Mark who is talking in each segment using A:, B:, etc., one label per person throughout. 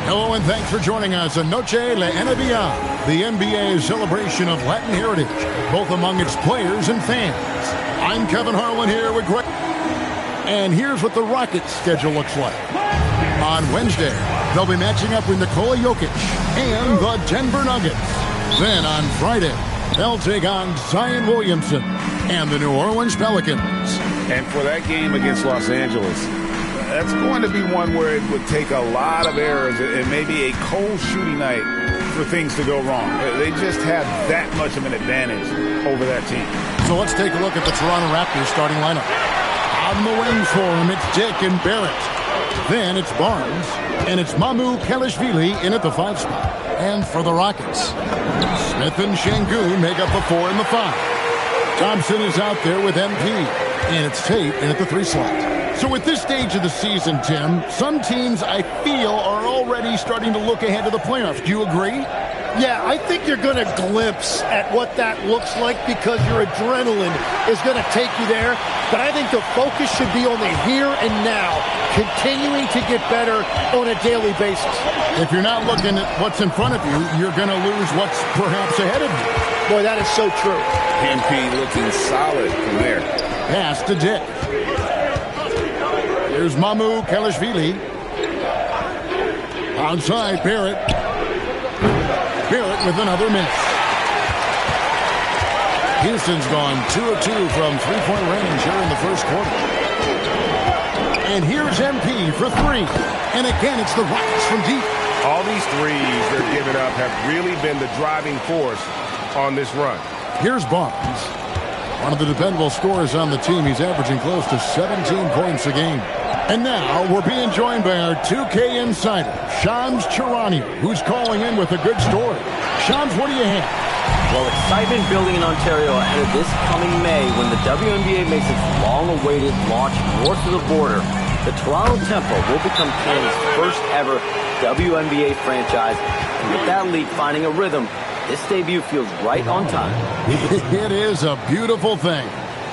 A: Hello and thanks for joining us on Noche La NBA, the NBA's celebration of Latin heritage, both among its players and fans. I'm Kevin Harlan here with Greg. And here's what the Rockets' schedule looks like. On Wednesday, they'll be matching up with Nikola Jokic and the Denver Nuggets. Then on Friday, they'll take on Zion Williamson and the New Orleans Pelicans.
B: And for that game against Los Angeles, that's going to be one where it would take a lot of errors and maybe a cold shooting night for things to go wrong. They just have that much of an advantage over that team.
A: So let's take a look at the Toronto Raptors starting lineup. On the wings for him, it's Dick and Barrett. Then it's Barnes, and it's Mamu Kelishvili in at the 5 spot. And for the Rockets, Smith and Şengün make up the 4 and the 5. Thompson is out there with MP, and it's Tate in at the 3 slot. So at this stage of the season, Tim, some teams I feel are already starting to look ahead to the playoffs. Do you agree?
C: Yeah, I think you're going to glimpse at what that looks like because your adrenaline is going to take you there. But I think the focus should be on the here and now, continuing to get better on a daily basis.
A: If you're not looking at what's in front of you, you're going to lose what's perhaps ahead of you.
C: Boy, that is so true.
B: MP looking solid from there.
A: Pass to Dick. Here's Mamu Kelishvili. Outside, Barrett. Barrett with another miss. Houston's gone 2 of 2 from three-point range here in the first quarter. And here's MP for 3. And again, it's the Rockets from deep.
D: All these threes they're giving up have really been the driving force on this run.
A: Here's Barnes. One of the dependable scorers on the team. He's averaging close to 17 points a game. And now we're being joined by our 2K insider, Shams Charania, who's calling in with a good story. Shams, what do you have?
E: Well, excitement building in Ontario ahead of this coming May when the WNBA makes its long-awaited launch north of the border. The Toronto Temple will become Canada's first ever WNBA franchise. And with that league finding a rhythm, this debut feels right on time.
A: It is a beautiful thing.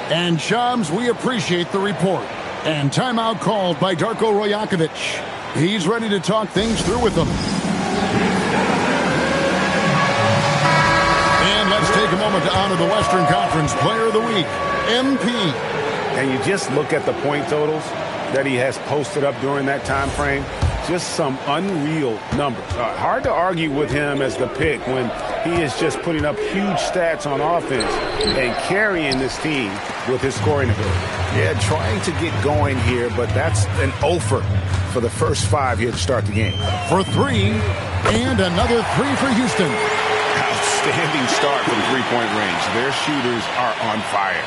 A: And Shams, we appreciate the report. And timeout called by Darko Rajakovic. He's ready to talk things through with them. And let's take a moment to honor the Western Conference Player of the Week, MP.
B: And you just look at the point totals that he has posted up during that time frame. Just some unreal numbers. Hard to argue with him as the pick when he is just putting up huge stats on offense and carrying this team with his scoring ability. Yeah, trying to get going here, but that's an offer for the first 5 here to start the game.
A: For 3, and another 3 for Houston.
B: Outstanding start from three-point range. Their shooters are on fire.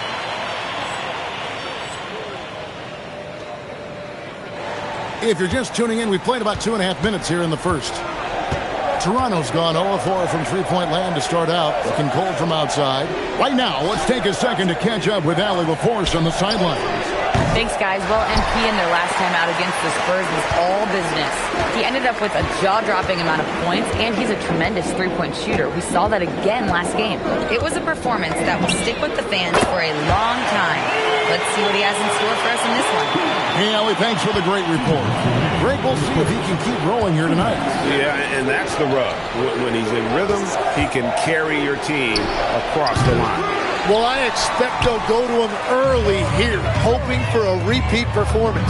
A: If you're just tuning in, we played about 2.5 minutes here in the first. Toronto's gone 0-4 from three-point land to start out, looking cold from outside. Right now, let's take a second to catch up with Allie LaForce on the sidelines.
F: Thanks, guys. Well, MP in their last time out against the Spurs was all business. He ended up with a jaw-dropping amount of points, and he's a tremendous three-point shooter. We saw that again last game. It was a performance that will stick with the fans for a long time. Let's see what he has in store for us in this one.
A: Hey, Allie, thanks for the great report. Greg, we'll see if he can keep rolling here tonight.
B: Yeah, and that's the rub. When he's in rhythm, he can carry your team across the line.
C: Well, I expect they'll go to him early here, hoping for a repeat performance.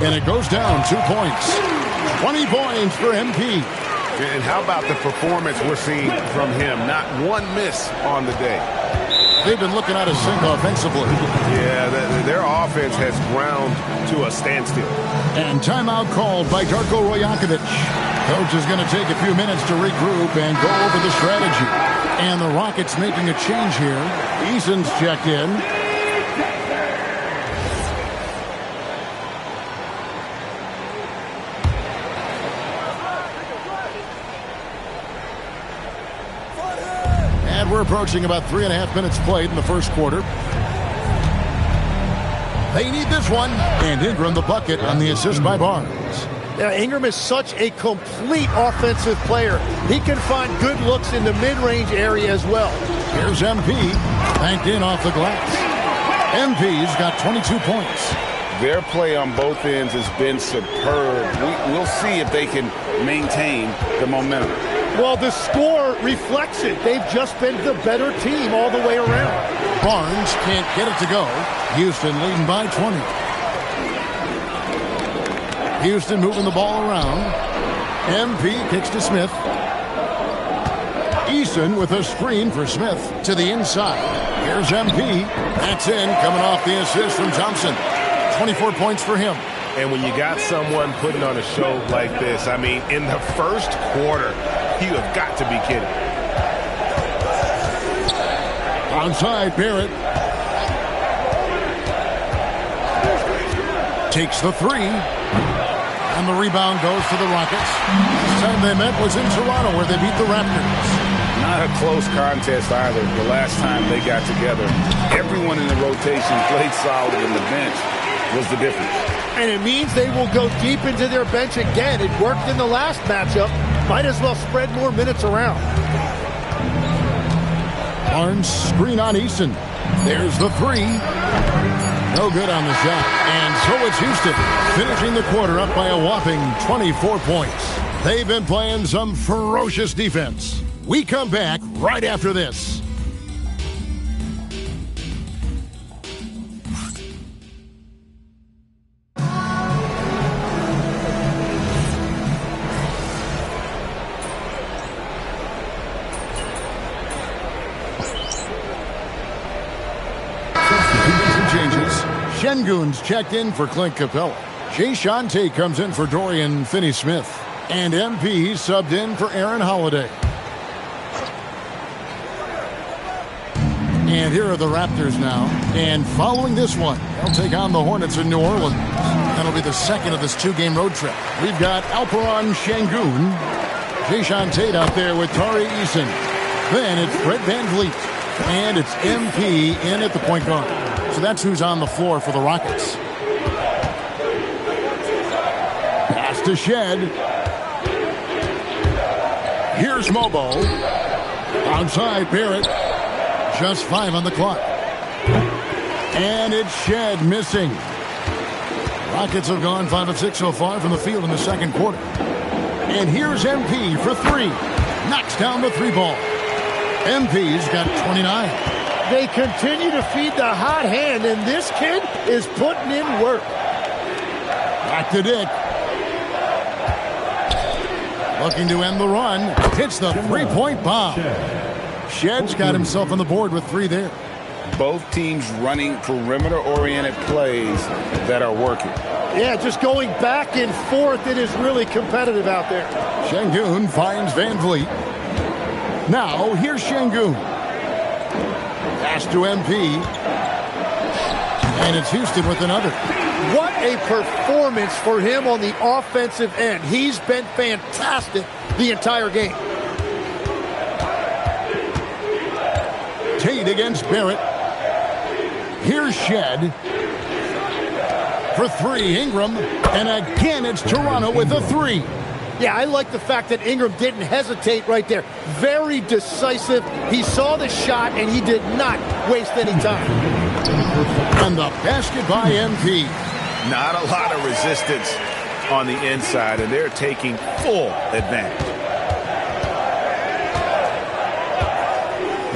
A: And it goes down 2 points. 20 points for MP.
B: And how about the performance we're seeing from him? Not one miss on the day.
A: They've been looking out of sync offensively.
B: Yeah, their offense has ground to a standstill.
A: And timeout called by Darko Rajakovic. Coach is going to take a few minutes to regroup and go over the strategy. And the Rockets making a change here. Eason's checked in. And we're approaching about 3.5 minutes played in the first quarter. They need this one. And Ingram the bucket on the assist by Barnes.
C: Now, Ingram is such a complete offensive player. He can find good looks in the mid-range area as well.
A: Here's MP, banked in off the glass. MP's got 22 points.
B: Their play on both ends has been superb. We'll see if they can maintain the momentum.
C: Well, the score reflects it. They've just been the better team all the way around.
A: Barnes can't get it to go. Houston leading by 20. Houston moving the ball around. MP kicks to Smith. Eason with a screen for Smith to the inside. Here's MP. That's in, coming off the assist from Thompson. 24 points for him.
D: And when you got someone putting on a show like this, I mean, in the first quarter, you have got to be kidding.
A: Onside, Barrett. Takes the three. And the rebound goes to the Rockets. This time they met was in Toronto, where they beat the Raptors.
B: Not a close contest either. The last time they got together, everyone in the rotation played solid, and the bench was the difference.
C: And it means they will go deep into their bench again. It worked in the last matchup. Might as well spread more minutes around.
A: Barnes screen on Eason. There's the three. No good on the shot. And so it's Houston, finishing the quarter up by a whopping 24 points. They've been playing some ferocious defense. We come back right after this. Şengün's checked in for Clint Capella. Jae'Sean Tate comes in for Dorian Finney-Smith. And MP subbed in for Aaron Holiday. And here are the Raptors now. And following this one, they'll take on the Hornets in New Orleans. That'll be the second of this two-game road trip. We've got Alperen Şengün, Jae'Sean Tate out there with Tari Eason. Then it's Fred VanVleet. And it's MP in at the point guard. So that's who's on the floor for the Rockets. Pass to Shed. Here's Mobo. Outside Barrett. Just 5 on the clock. And it's Shed missing. Rockets have gone 5 of 6 so far from the field in the second quarter. And here's MP for 3. Knocks down the 3 ball. MP's got 29.
C: They continue to feed the hot hand, and this kid is putting in work.
A: Back to Dick. Looking to end the run. Hits the three-point bomb. Shed's got himself on the board with 3 there.
B: Both teams running perimeter-oriented plays that are working.
C: Yeah, just going back and forth. It is really competitive out there.
A: Şengün finds VanVleet. Now, here's Şengün. Pass to MP. And it's Houston with another.
C: What a performance for him on the offensive end. He's been fantastic the entire game.
A: Tate against Barrett. Here's Shed. For 3, Ingram. And again, it's Toronto with a 3.
C: Yeah, I like the fact that Ingram didn't hesitate right there. Very decisive. He saw the shot, and he did not waste any time.
A: And the basket by MP.
B: Not a lot of resistance on the inside, and they're taking full advantage.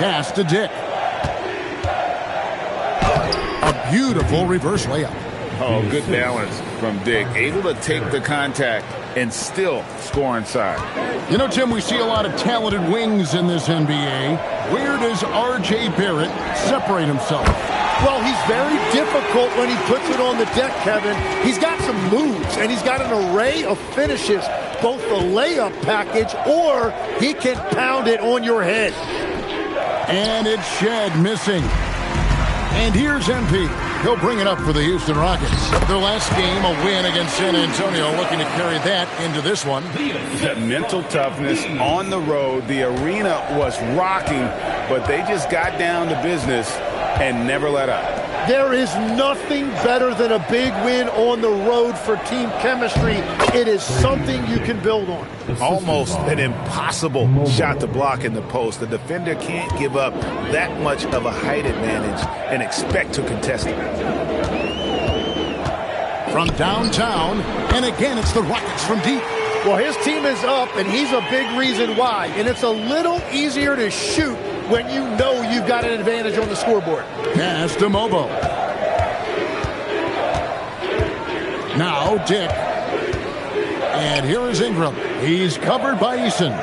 A: Pass to Dick. A beautiful reverse layup.
B: Oh, good balance from Dick. Able to take the contact and still score inside.
A: You know, Tim, we see a lot of talented wings in this NBA. Where does R.J. Barrett separate himself?
C: Well, he's very difficult when he puts it on the deck, Kevin. He's got some moves, and he's got an array of finishes, both the layup package, or he can pound it on your head.
A: And it's Shed missing. And here's MP. He'll bring it up for the Houston Rockets. Their last game, a win against San Antonio, looking to carry that into this one.
B: That mental toughness on the road. The arena was rocking, but they just got down to business and never let up.
C: There is nothing better than a big win on the road for team chemistry. It is something you can build on.
B: Almost an impossible shot to block in the post. The defender can't give up that much of a height advantage and expect to contest it.
A: from downtown, and again it's the Rockets from deep.
C: Well, his team is up, and he's a big reason why. And it's a little easier to shoot when you know you've got an advantage on the scoreboard.
A: Pass to Mobo. Now Dick. And here is Ingram. He's covered by Eason.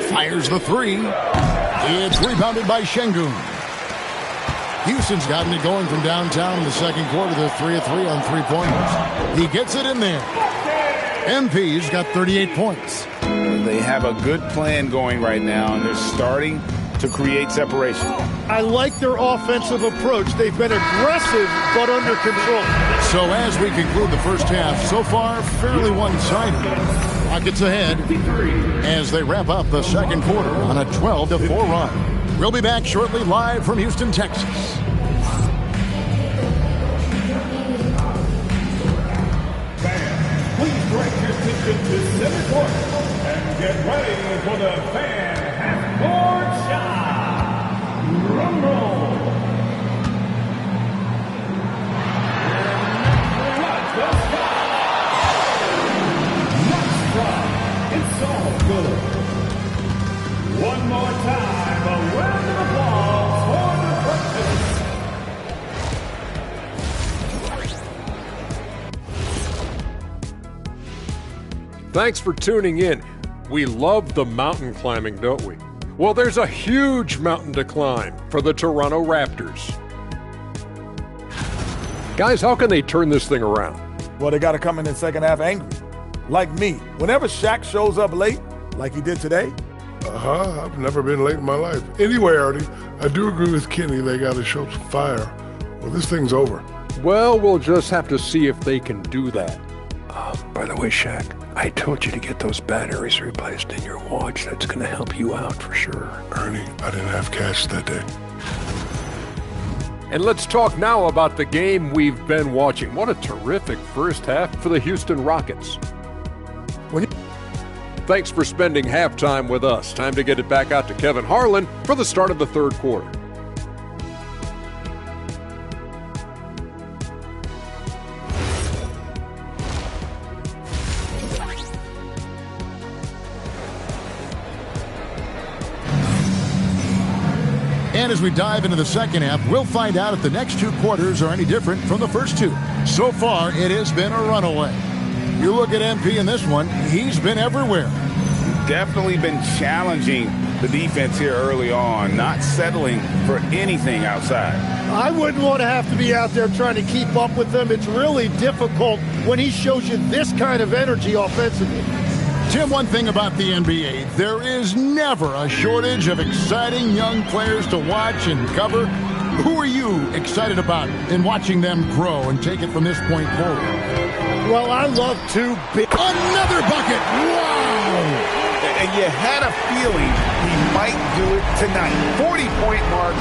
A: Fires the three. It's rebounded by Şengün. Houston's gotten it going from downtown in the second quarter. They're 3 of 3 on three-pointers. He gets it in there. MP's got 38 points.
B: They have a good plan going right now, and they're starting to create separation.
C: I like their offensive approach. They've been aggressive but under control.
A: So as we conclude the first half, so far fairly one-sided. Rockets ahead as they wrap up the second quarter on a 12-4 run. We'll be back shortly live from Houston, Texas.
G: Fans, please direct your attention to center court and get ready for the fan half-court shot. Drum roll. It's all good. One more time, a round of applause for the Breakfast.
H: Thanks for tuning in. We love the mountain climbing, don't we? Well, there's a huge mountain to climb for the Toronto Raptors. Guys, how can they turn this thing around?
I: Well, they got to come in the second half angry. Like me. Whenever Shaq shows up late, like he did today.
J: I've never been late in my life. Anyway, Artie, I do agree with Kenny. They got to show some fire. Well, this thing's over.
H: Well, we'll just have to see if they can do that.
K: By the way, Shaq, I told you to get those batteries replaced in your watch. That's going to help you out for sure.
J: Ernie, I didn't have cash that day.
H: And let's talk now about the game we've been watching. What a terrific first half for the Houston Rockets. Thanks for spending halftime with us. Time to get it back out to Kevin Harlan for the start of the third quarter.
A: And as we dive into the second half, we'll find out if the next two quarters are any different from the first two. So far, it has been a runaway. You look at MP in this one, he's been everywhere.
B: Definitely been challenging the defense here early on, not settling for anything outside.
C: I wouldn't want to have to be out there trying to keep up with them. It's really difficult when he shows you this kind of energy offensively.
A: Tim, one thing about the NBA, there is never a shortage of exciting young players to watch and cover. Who are you excited about in watching them grow and take it from this point forward?
C: Well, I love to be...
A: Another bucket! Wow!
B: And you had a feeling he might do it tonight. 40-point mark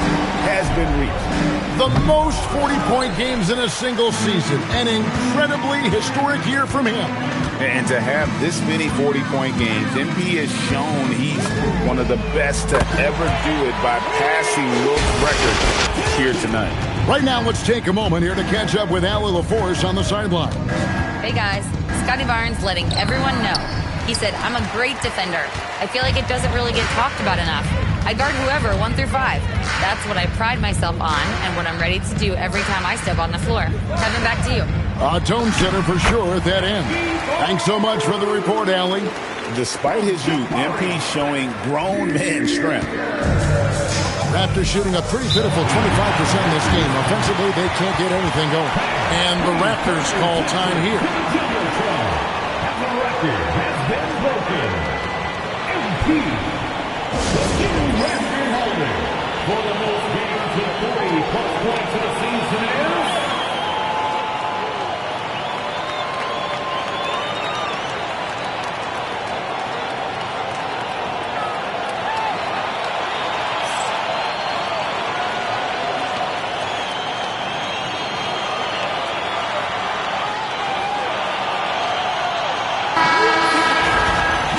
B: has been reached.
A: The most 40-point games in a single season. An incredibly historic year from him.
B: And to have this many 40-point games, MP has shown he's one of the best to ever do it by passing Wilt's record here tonight.
A: Right now, let's take a moment here to catch up with Allie LaForce on the sideline.
F: Hey guys, Scottie Barnes letting everyone know. He said, I'm a great defender. I feel like it doesn't really get talked about enough. I guard whoever, 1 through 5. That's what I pride myself on and what I'm ready to do every time I step on the floor. Kevin, back to you.
A: A tone setter for sure at that end. Thanks so much for the report, Allie.
B: Despite his youth, MP showing grown man strength.
A: Raptors shooting a pretty pitiful 25% in this game. Offensively, they can't get anything going. And the Raptors call time here.
G: The record has been broken. MP, the new record holder for the most games with 40-plus points in a season is...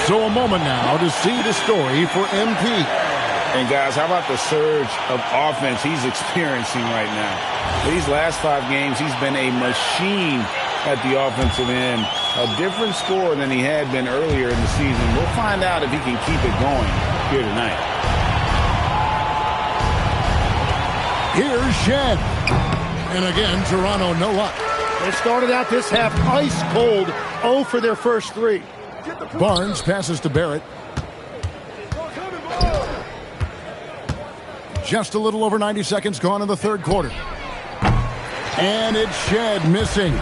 A: So a moment now to see the story for MP.
B: And guys, how about the surge of offense he's experiencing right now? These last 5 games, he's been a machine at the offensive end. A different score than he had been earlier in the season. We'll find out if he can keep it going here tonight.
A: Here's Shed. And again, Toronto, no luck.
C: They started out this half ice cold, 0 for their first 3.
A: Barnes passes to Barrett. Just a little over 90 seconds gone in the third quarter. And it's Shed missing.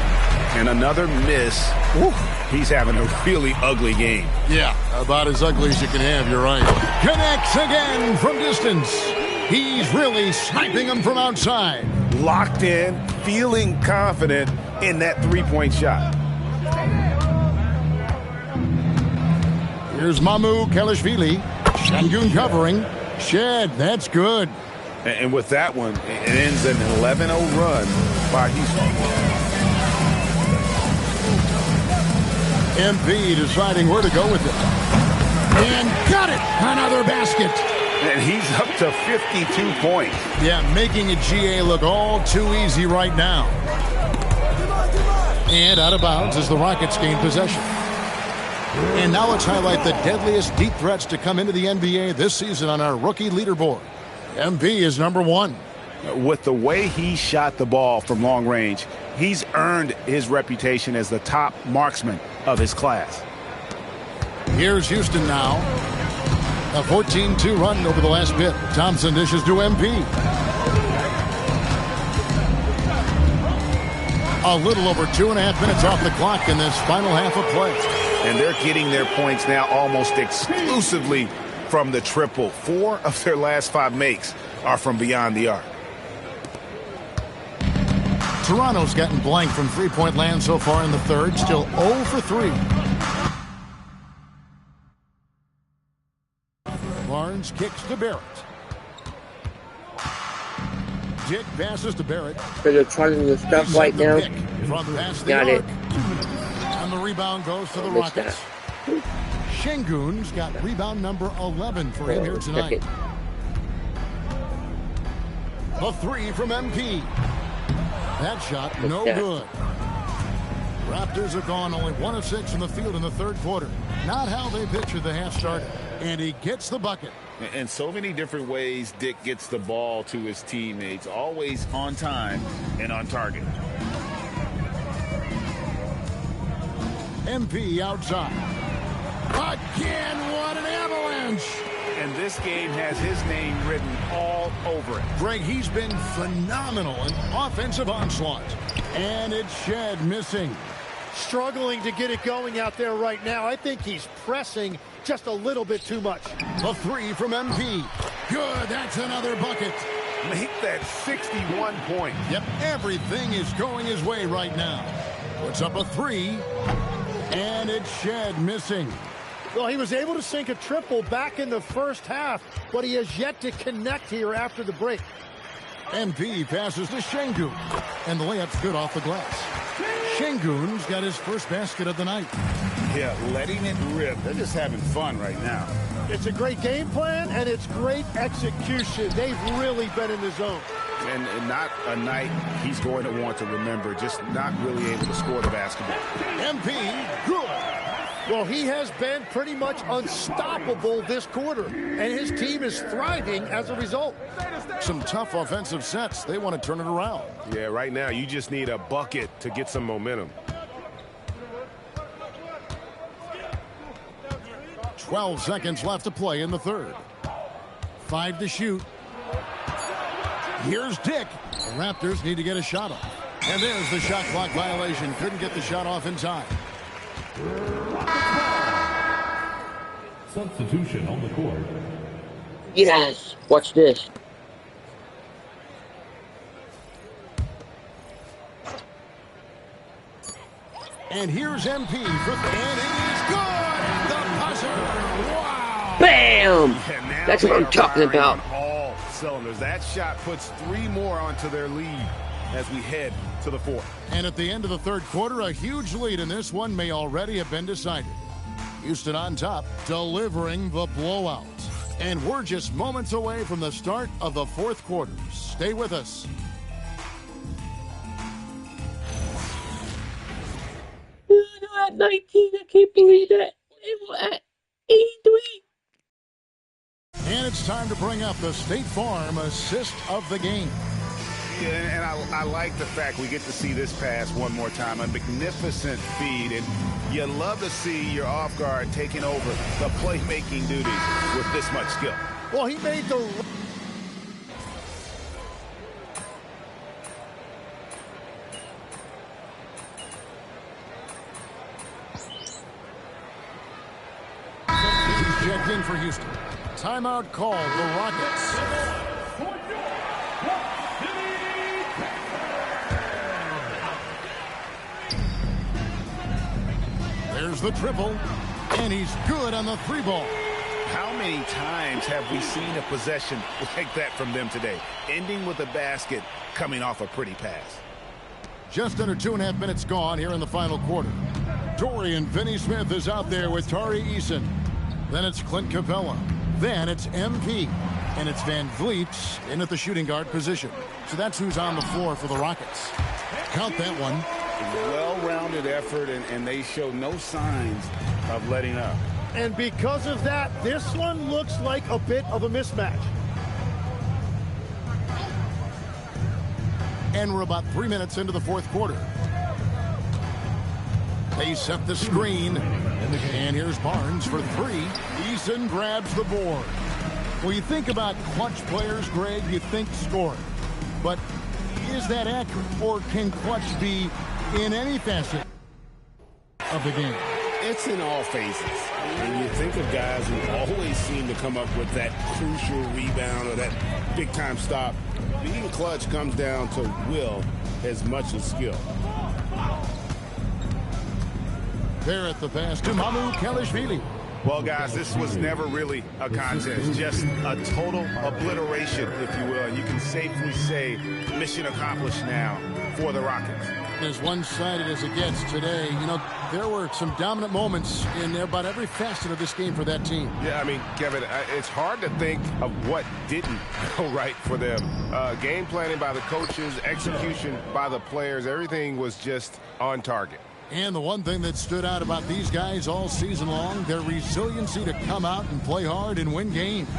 B: And another miss. Woo. He's having a really ugly game.
A: Yeah, about as ugly as you can have, you're right. Connects again from distance. He's really sniping them from outside.
B: Locked in, feeling confident in that three-point shot.
A: Here's Mamu Kelishvili. Şengün covering. Shed, that's good.
B: And with that one, it ends an 11-0 run by Houston.
A: MP deciding where to go with it. And got it! Another basket.
B: And he's up to 52 points.
A: Yeah, making a GA look all too easy right now. And out of bounds as the Rockets gain possession. And now let's highlight the deadliest deep threats to come into the NBA this season on our rookie leaderboard. MP is number 1.
B: With the way he shot the ball from long range, he's earned his reputation as the top marksman of his class.
A: Here's Houston now. A 14-2 run over the last bit. Thompson dishes to MP. A little over 2.5 minutes off the clock in this final half of play.
B: And they're getting their points now almost exclusively from the triple. 4 of their last 5 makes are from beyond the arc.
A: Toronto's gotten blank from three-point land so far in the third. Still 0 for 3. Barnes kicks to Barrett. Dick passes to Barrett.
L: So they're trying the stuff right now. Got it.
A: And the rebound goes to the Rockets. Şengün's got rebound number 11 for him here tonight. A 3 from MP. That shot, no good. Raptors have gone only 1 of 6 from the field in the third quarter. Not how they pictured the half started. And he gets the bucket.
B: In so many different ways, Dick gets the ball to his teammates. Always on time and on target.
A: MP outside. Again, what an avalanche.
B: And this game has his name written all over it.
A: Greg, he's been phenomenal in offensive onslaught. And it's Shed missing.
C: Struggling to get it going out there right now. I think he's pressing just a little bit too much.
A: A 3 from MP. Good, that's another bucket.
B: Make that 61 points.
A: Yep, everything is going his way right now. Puts up a 3. And it's Shed missing.
C: Well, he was able to sink a triple back in the first half, but he has yet to connect here after the break.
A: MP passes to Şengün, and the layup's good off the glass. Şengün's got his first basket of the night.
B: Yeah, letting it rip. They're just having fun right now.
C: It's a great game plan, and it's great execution. They've really been in the zone.
B: And not a night he's going to want to remember, just not really able to score the basketball.
A: MP, good.
C: Well, he has been pretty much unstoppable this quarter, and his team is thriving as a result.
A: Some tough offensive sets. They want to turn it around.
D: Yeah, right now you just need a bucket to get some momentum.
A: 12 seconds left to play in the third. 5 to shoot. Here's Dick. The Raptors need to get a shot off. And there's the shot clock violation. Couldn't get the shot off in time.
G: Substitution on the court.
L: Yes. Watch this.
A: And here's MP for and it is good. The buzzer. Wow.
L: Bam. That's what I'm talking about.
B: All cylinders. That shot puts 3 more onto their lead as we head to the fourth.
A: And at the end of the third quarter, a huge lead in this one may already have been decided. Houston on top, delivering the blowout. And we're just moments away from the start of the fourth quarter. Stay with us.
M: got 19. I can't believe that. They were at 83.
A: And it's time to bring up the State Farm assist of the game.
B: Yeah, and I like the fact we get to see this pass one more time. A magnificent feed, and you love to see your off guard taking over the playmaking duties with this much skill.
C: Well, he made the...
A: Checked in for Houston. Timeout called the Rockets. There's the triple, and he's good on the three ball.
B: How many times have we seen a possession like that from them today? Ending with a basket, coming off a pretty pass.
A: Just under 2.5 minutes gone here in the final quarter. Dorian Finney-Smith is out there with Tari Eason. Then it's Clint Capella. Then it's MP. And it's Van Vliet in at the shooting guard position. So that's who's on the floor for the Rockets. Count that one.
B: Well-rounded effort, and they show no signs of letting up.
C: And because of that, this one looks like a bit of a mismatch.
A: And we're about 3 minutes into the fourth quarter. They set the screen. And here's Barnes for three. Eason grabs the board. Well, you think about clutch players, Greg, you think scoring. But is that accurate? Or can clutch be in any facet of the game?
B: It's in all phases. And you think of guys who always seem to come up with that crucial rebound or that big-time stop. Being clutch comes down to will as much as skill.
A: There at the pass to Mamu Kelishvili.
B: Well, guys, this was never really a contest, just a total obliteration, if you will. And you can safely say mission accomplished now for the Rockets.
A: As one-sided as it gets today, you know, there were some dominant moments in about every facet of this game for that team.
D: Yeah, I mean, Kevin, it's hard to think of what didn't go right for them. Game planning by the coaches, execution by the players, everything was just on target.
A: And the one thing that stood out about these guys all season long, their resiliency to come out and play hard and win games.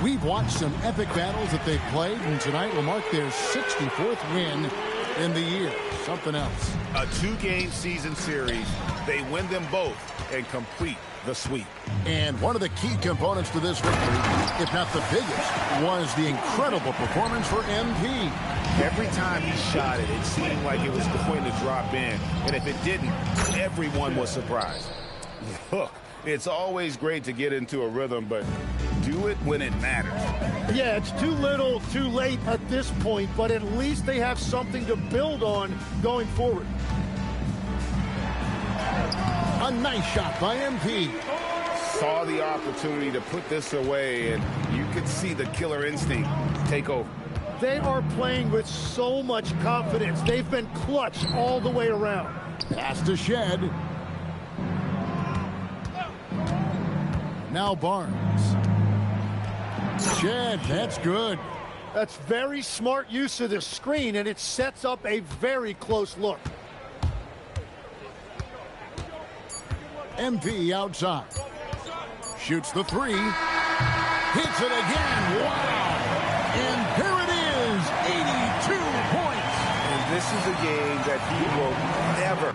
A: We've watched some epic battles that they've played, and tonight will mark their 64th win in the year. Something else.
B: A two-game season series. They win them both and complete the sweep.
A: And one of the key components to this victory, if not the biggest, was the incredible performance for MP.
B: Every time he shot it, it seemed like it was going to drop in. And if it didn't, everyone was surprised. Look, it's always great to get into a rhythm, but do it when it matters.
C: Yeah, it's too little, too late at this point, but at least they have something to build on going forward.
A: A nice shot by MP.
B: Saw the opportunity to put this away, and you could see the killer instinct take over.
C: They are playing with so much confidence. They've been clutch all the way around.
A: Pass to Shed. Now Barnes. Shed, that's good.
C: That's very smart use of the screen, and it sets up a very close look.
A: MP outside. Shoots the three. Hits it again. Wow. And there it is. 82 points.
B: And this is a game that he will never